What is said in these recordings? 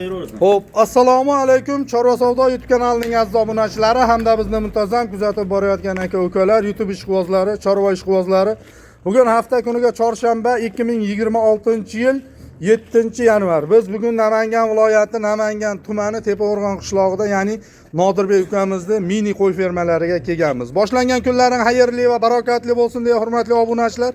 Xo'p, assalomu alaykum. Chorva savdo YouTube kanalining aziz obunachilari hamda bizni muntazam kuzatib borayotgan aka-ukalar, YouTube ishqibozlari, chorva ishqibozlari. Bugun hafta kuniga chorshanba 2026-yil 7-yanvar. Biz bugun Namangan viloyati Namangan tumani Tepao'rg'on qishlog'ida, ya'ni Nodirbek ukamizning mini qo'y fermalariga kelganmiz. Boshlangan kunlaring xayrli va barokatli bo'lsin deya hurmatli obunachilar.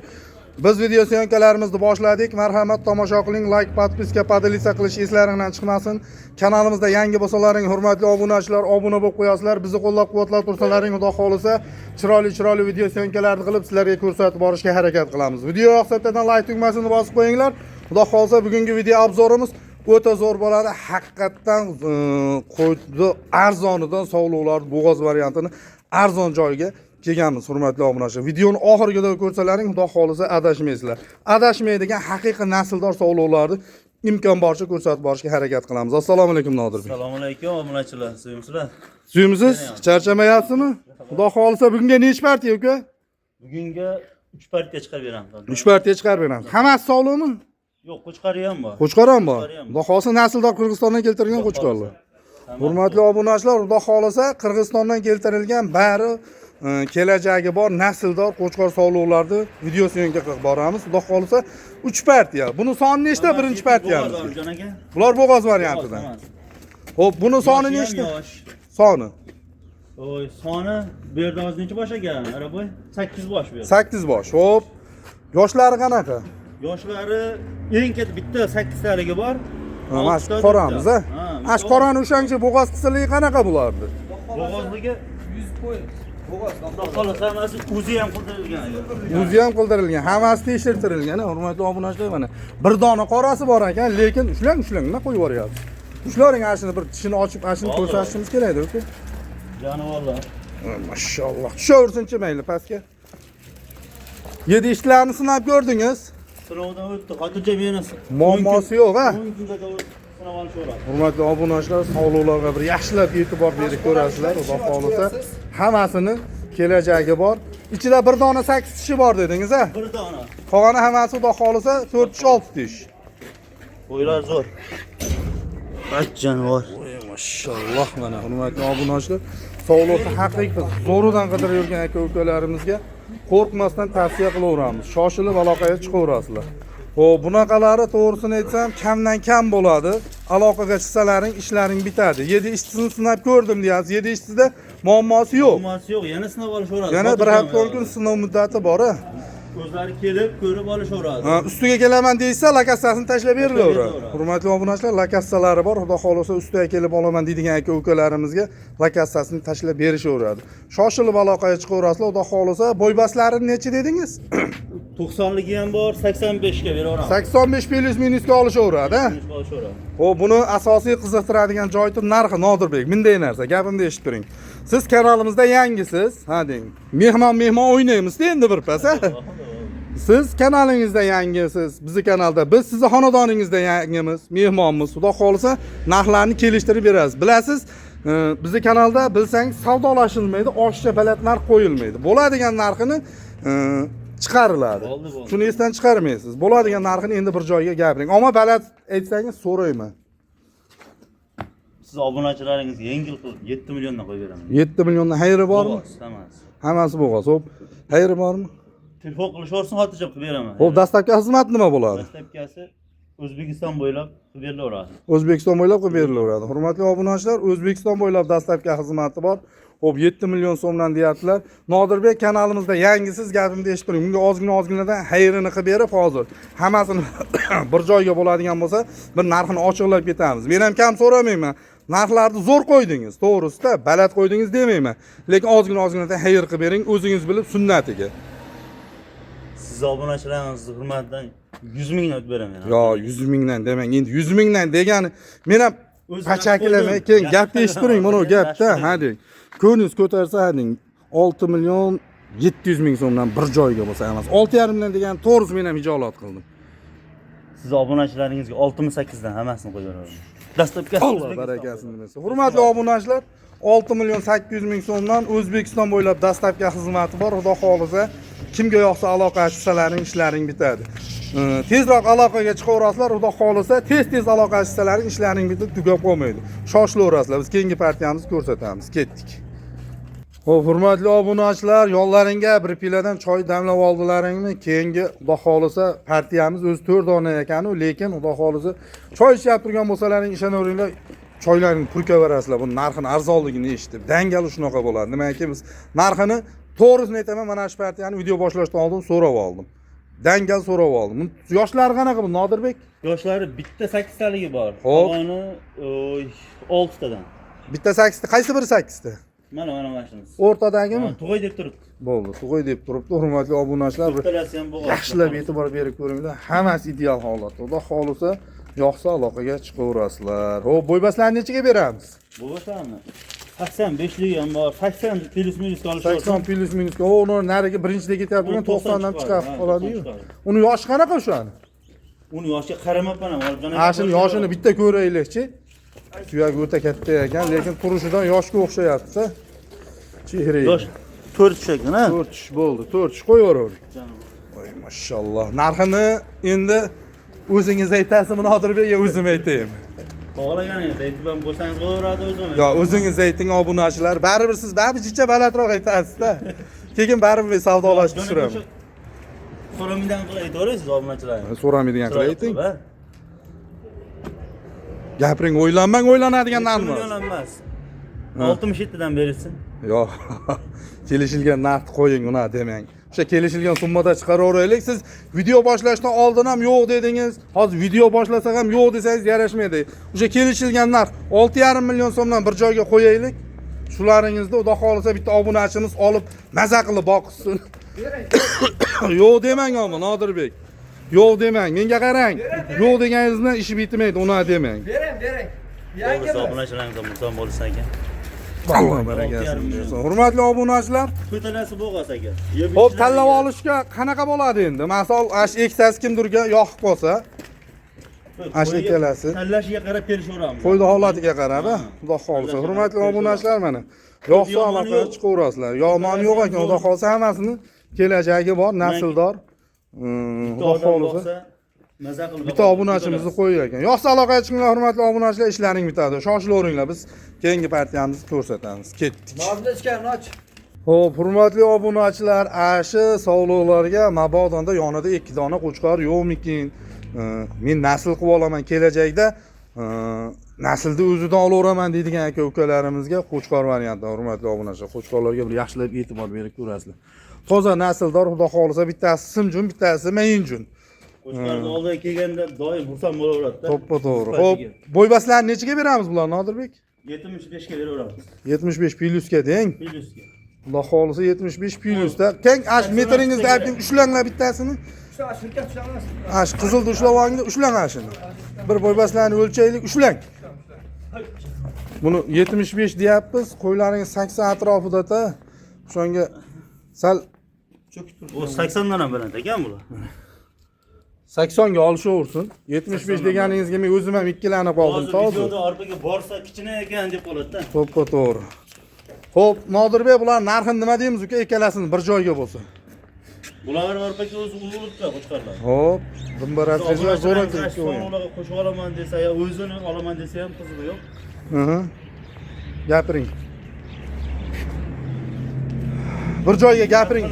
Biz video syomkalarimizni boshladik. Marhamat, tomosha qiling, like, podpiska, podelitsiya qilish eslaringizdan chiqmasin. Kanalimizda yangi bo'lsalaring, hurmatli obunachilar, obuna bo'lib qo'yasizlar. Bizni qo'llab-quvvatlab tursalaring, xudo xolisa, chiroyli video syomkalarni qilib sizlarga ko'rsatib borishga harakat qilamiz. Video yoqsa bittadan like tugmasini bosib qo'yinglar. Xudo xolisa, bugungi video obzorimiz o'ta zo'r bo'ladi. Haqiqatdan qo'yni arzonidan sovliqlar bo'g'oz variantini arzon joyga kelganmiz, hurmatli obunachilar. Videoni oxiriga ko'rsalaring, xudo xolisa adashmaysizlar. Adashmaydigan haqiqiy nasldor sovliqlarni imkon boricha ko'rsatib borishga harakat qilamiz. Assalomu alaykum Nodirbek. Assalomu alaykum obunachilar. Suyimsizlar? Suyimsiz? Charchamayapsizmi? Xudo xolisa bugunga necha partiya uka? Bugunga 3 partiya chiqarib beramiz. 3 partiya chiqarib beramiz. Hammasi sog'liqmi? Yo'q, qo'chqari ham bor. Qo'chqar ham bor. Xudo xolisa nasldor Qirg'izistondan keltirilgan qo'chqarlar. Hurmatli obunachilar, xudo xolisa Qirg'izistondan keltirilgan bari kelajagi bor nasldor qo'chqor sog'liqlarni video syomka qilib boramiz. Xudo xolisa 3 partiya. Buni soni nechta? Birinchi partiyamiz. Bular bo'g'oz variantidan. Xo'p, buni soni nechta? Soni. Oy, soni bu yerda hozir necha bosh ekan? Araboy 8 bosh bu yerda. 8 bosh. Xo'p. Yoshlari qanaqa? Yoshlari eng katta bitta 8 taligi bor. Mana shu qoramiz, ha. Ash qorani o'shancha bo'g'oz qisiligi qanaqa bo'lardi? Bo'g'ozligi 100 qo'y. Xolos hammasi o'zi ham qildirilgan. O'zi ham qildirilgan, hammasi tekshirtirilgan, hurmatli obunachilar. Mana bir dona qorasi bor ekan, lekin ushlang, nima qo'yib yuboryapsiz? Ushlaring ashini bir tishini ochib, ashini ko'rsatishimiz kerak-da, uka. Jonivorlar. Mashalloh. Tushaversin-chi mayli pastga. 7 ishlarini sinab ko'rdingiz? Sinovdan o'tdi. Xotirjam yana. Muammosi yo'q, ha? 10 kunda sinov olishadi. Hurmatli obunachilar, sog'liqlarga bir yaxshilab e'tibor berib ko'rasizlar, xudo xolisa. Hammasini kelajagi bor. Ichida bir dona 8 tishi bor dedingiz, ha? Bir dona. Qolgani hammasi xudo xolisa 4 tish 6 tish. Qo'ylar zo'r. Bach jonivor. Mashalloh, mana hurmatli obunachilar, sog'liqni haqiqiy zo'ridan qidirib yurgan aka-ukalarimizga qo'rqmasdan tavsiya qilaveramiz. Shoshilib aloqaga chiqaverasizlar. Xo'p, bunaqalari to'g'risini aytsam, kamdan kam bo'ladi. Aloqaga chiqsalaring, ishlaring bitadi. 7 ishchisini sinab ko'rdim deyapsiz. 7 ishchida muammosi yo'q. Muammosi yo'q. Yana sinab olishaveradi. Yana bir hafta 10 kun sinov muddati bor-a. O'zlari kelib, ko'rib olishaveradi. Ha, ustiga kelaman deysa, lakassasini tashlab berilaveradi. Hurmatli obunachilar, lakassalari bor. Xudo xolisa ustiga kelib olaman deydigan aka-ukalarimizga lakassasini tashlab berishaveradi. Shoshilib aloqaga chiqaverasizlar. Xudo xolisa, bo'ybaslarini necha dedingiz? 90ligi ham bor, 85 ga beraveramiz. 85 plus minusga olishaveradi, ha? Xo'p, buni asosiy qiziqtiradigan joyi narxi Nodirbek. Bunday narsa, gapimni eshitib turing. Siz kanalimizda yangisiz, ha deng. Mehmon o'ynaymiz endi bir pas, ha? Siz kanalingizda yangisiz, bizi kanalda, biz sizni xonadoningizda yangimiz, mehmonmiz. Xudo xolisa, narxlarni kelishtirib berasiz. Bilasiz, bizi kanalda bilsangiz savdolashilmaydi, oshiqcha baland narx qo'yilmaydi. Bo'ladigan narxini chiqariladi. Shuni esdan chiqarmaysiz. Bo'ladigan narxini endi bir joyga gapiring. Ammo baland aytsangiz so'rayman. Siz obunachilaringizga yengil qilib 7 milliondan qo'yib beraman. 7 milliondan xayri bormi? Hammasi. Hammasi bo'g'oz. Xo'p, xayri bormi? Telefon qilishaversin, xotirjam qilib beraman. Xo'p, dastlabki xizmat nima bo'ladi? Dastlabkasi O'zbekiston bo'ylab qilib berilaveradi. O'zbekiston bo'ylab qilib berilaveradi. Hurmatli obunachilar, O'zbekiston bo'ylab dastlabki xizmati bor. Xo'p, 7 million so'mdan deyaptilar. Nodirbek kanalimizda yangisiz, gapimni eshitib turing. Bunga ozgina-ozginadan xayrini qilib berib, hozir hammasini bir joyga bo'ladigan bo'lsa, bir narxini ochiqlab ketamiz. Men ham kam so'ramayman. Narxlarni zo'r qo'ydingiz, to'g'risida, baland qo'ydingiz demayman. Lekin ozgina-ozginadan xayr qilib bering, o'zingiz bilib sunnatiga. Siz obunachilaringizni hurmatidan 100 mingdan o'tib beraman. Yo, 100 mingdan demang. Endi 100 mingdan degani men ham pachaklamay, keyin gapni eshitib turing, mana bu gapda, ha deng. Ko'ningiz ko'tarsa, ha deng, 6 million 700 ming so'mdan bir joyga bo'lsa emas. 6,5 million degan to'g'risi men ham ijolat qildim. Siz obunachilaringizga 68 dan hammasini qo'yib beraman. Dastlabki Allah barakasini bersin. Hurmatli obunachilar, 6 million 800 ming so'mdan O'zbekiston bo'ylab dastlabki xizmati bor. Xudo xolisa, kimga yoqsa aloqa qilsalaring ishlaring bitadi. Tezroq aloqaga chiqaverasizlar, xudo xolisa, tez aloqa qilsalaring ishlaring bitib tugab qolmaydi. Shoshilaverasizlar. Biz keyingi partiyamizni ko'rsatamiz. Ketdik. Xo'p, hurmatli obunachilar, yo'llaringga bir piladan choy damlab oldilaringmi? Keyingi xudo xolisa partiyamiz o'zi 4 dona ekan, lekin xudo xolisa choy ichib turgan bo'lsalaring ishonaveringlar, choylarni pulga berasizlar. Bu narxini arzonligini eshitib. Dangal shunaqa bo'ladi. Nimaiki biz narxini to'g'risini aytaman, mana shu partiyani video boshlashdan oldin so'rab oldim. Dangal so'rab oldim. Yoshlari qanaqa bu Nodirbek? Yoshlari bitta 8 taligi bor. Xo'p. Qolgani 6 tadan. Bitta 8 ta, qaysi biri 8 ta? Mana mashinamiz. O'rtadagimi? Tug'ay deb turibdi. Bo'ldi, tug'ay deb turibdi. Hurmatli obunachilar, Bittalasi ham bo'g'az. yaxshilab e'tibor berib ko'ringlar. Hammasi ideal holatda. Xudo xolisa, yoqsa aloqaga chiqaverasizlar. Xo'p, bo'ybaslarni nechaga beramiz? Bu boshlarni 85ligi ham bor. 80 plus minus qolishi 80 plus minus. Uni nariga birinchida ketyapti, 90 dan chiqib qoladi-yu. Uni yoshi qanaqa o'shani? Uni yoshiga qaramabman ham, olib jonaga. Ashini yoshini bitta ko'raylikchi. Suyagi o'ta katta ekan, lekin turishidan yoshga o'xshayapti. Chehra. Yosh 4 tushakdan, ha? 4 tush bo'ldi, 4 tush qo'yaveravering. Janob. Voy mashalloh. Narxini endi o'zingiz aytasizmi, Nodirbek, yo o'zim aytaymi? Xohlaganingiz aytib ham bo'lsangiz bo'laveradi o'zim. Yo, o'zingiz ayting obunachilar. Baribir siz jicha balandroq aytasiz-da. Keyin baribir savdolashib tushiraman. So'ramidan qilib aytaverasiz obunachilarga. So'ramaydigan qilib ayting. Gapiring, o'ylanmang, o'ylanadigan narxmi? Million emas. 67 dan berilsin. Yo'q. Kelishilgan narxni qo'ying, uni demang. O'sha kelishilgan summada chiqaraveraylik. Siz video boshlashdan oldin ham yo'q dedingiz. Hozir video boshlasak ham yo'q desangiz yarashmaydi. O'sha kelishilgan narx 6,5 million so'mdan bir joyga qo'yaylik. Shularingizda xudo xolisa bitta obunachimiz olib maza qilib boqsin. Yo'q demang ama Nodirbek. Yo'q demang. Menga qarang. Yo'q deganingiz bilan ish bitmaydi, uni demang. Bering. Yangi obunachilarimizdan muhtom bo'lsa ekan. Alloh barakasini bersin. Hurmatli obunachilar, To'talasi bo'g'az aka. xo'p, tanlab olishga qanaqa bo'ladi endi? Masal, ash ikkitasi kimdirga yoqib qolsa, ash ikkalasi tanlashiga qarab kelishaveramiz. qo'ydi holatiga qarab, xudo xolisa. Hurmatli obunachilar, mana yoqsa aloqaga chiqaverasizlar. Yomoni yo'q ekan, xudo xolisa hammasini kelajagi bor, nasldor. Xudo xolisa. Maza qilib. Bitta obunachimizni qo'ygan ekan. Yoqsa aloqaga chiqinglar, hurmatli obunachilar, ishlaring bitadi. Shoshilaveringlar, biz keyingi partiyamizni ko'rsatamiz. Ketdik. Nozda ichkan och. Xo'p, hurmatli obunachilar, ashi savdolarga mabodonda yonida 2 dona qo'chqor yo'qmikin? Men nasl qilib olaman kelajakda, naslni o'zidan olaveraman deydigan aka-ukalarimizga qo'chqor variantda, hurmatli obunachilar, qo'chqorlarga bir yaxshilab e'tibor berib ko'rasizlar. Toza nasldor, xudo xolisa, bittasi simjun, bittasi mayinjun. Qo'chqorni oldiga kelganda doim xursand bo'laveradi-da. To'ppa-to'g'ri. Xo'p, bo'ybaslarni nechaga beramiz bular, Nodirbek? 75 ga beraveramiz. 75 plyusga deng. Plyusga. Xudo xolisa 75 plyusda. Keng ash metringizni ayting, ushlanglar bittasini. Shirkat ushlamas. Ash qizilda ushlavangni, ushlang ashini. Bir bo'ybaslarni o'lchaylik, ushlang. Buni 75 deyapmiz, qo'ylaringiz 80 atrofida-da. Shunga sal O 80 dan ham baland ekan bular. 80 ga olishaversin. 75 deganingizga men o'zim ham ikkilanib qoldim, hozir. hozir. Videoda orqaga borsa kichkina ekan deb qoladi-da. To'ppa-to'g'ri. Xo'p, Nodirbek, bular narxini nima deymiz uka, ikkalasini bir joyga bo'lsa? Bular orqaga o'zi ulug'likda qo'chqarlar. Xo'p, dimbarasizlar zo'r ekan. Ularga qo'shib olaman desa yo o'zini olaman desa ham qiziq yo'q. Gapiring. Bir joyga gapiring.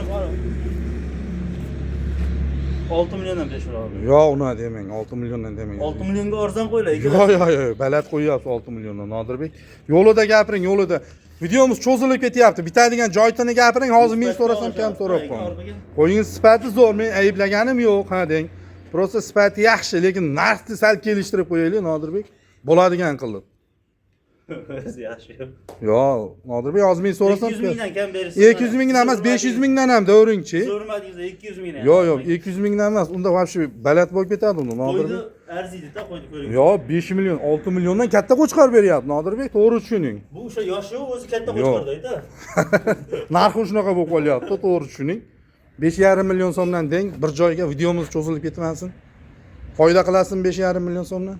6 milliondan berishaveradi. Yo'q, uni demang, 6 milliondan demang. 6 millionga arzon qo'ylar ekan. Yo'q, baland qo'yyapsiz 6 milliondan Nodirbek. Yo'lida gapiring, yo'lida. Videomiz cho'zilib ketyapti. Bitadigan joytini gapiring, hozir men so'rasam kam so'rab qo'yaman. Qo'yingiz sifati zo'r, men ayblaganim yo'q, ha deng. Prosta sifati yaxshi, lekin narxni sal kelishtirib qo'yaylik, Nodirbek. Bo'ladigan qilib. Yaxshi. Yo'q, Nodirbek, hozir men so'rasam 200 mingdan kam berasiz. 200 mingdan emas, 500 mingdan ham davringchi. Zo'rmadingizda 200 mingdan. Yo'q, 200 mingdan emas. Unda вообще baland bo'lib ketadi uni, Nodirbek. Qo'ydi arziydi-da, qo'ydi ko'ring. Yo'q, 5 million, 6 milliondan katta qo'chqor beryapti, Nodirbek, to'g'ri tushuning. Bu o'sha yoshi o'zi katta qo'chqordayda. Narxi shunaqa bo'lib qolyapti, to'g'ri tushuning. 5,5 million so'mdan deng, bir joyga videomiz cho'zilib ketmasin. Foyda qilasin 5,5 million so'mdan.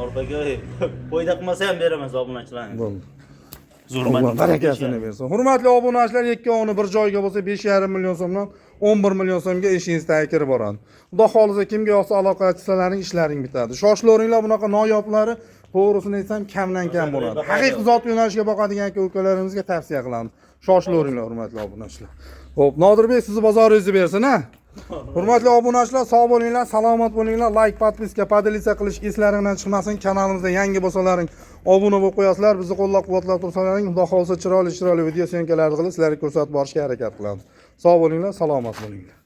Ortaga qo'yda qilmasa ham beramiz obunachilarga. Bo'ldi. Hurmat. Alloh barakasini bersin. Hurmatli obunachilar, ikkovini bir joyga bo'lsa 5,5 million so'mdan 11 million so'mga ishingizga kirib boradi. Xudo xolisa kimga yoqsa aloqa qilsalaring ishlaring bitadi. Shoshilaveringlar, bunaqa noyoblari to'g'risini aytsam kamdan kam bo'ladi. Haqiqiy zot yo'nalishga boqadigan aka-ukalarimizga tavsiya qilamiz. Shoshilaveringlar hurmatli obunachilar. Xo'p, Nodirbek sizni bozoringizni bersin, ha? Hurmatli obunachilar, sog' bo'linglar, salomat bo'linglar. Like, podpiska, podelitsiya qilish eslaringdan chiqmasin. Kanalimizda yangi bo'lsalaring obuna bo'lib qo'yasizlar. Bizni qo'llab-quvvatlab tursalaring, Xudo xolisa chiroyli video syomkalarni qilib sizlarga ko'rsatib borishga harakat qilamiz. Sog' bo'linglar, salomat bo'linglar.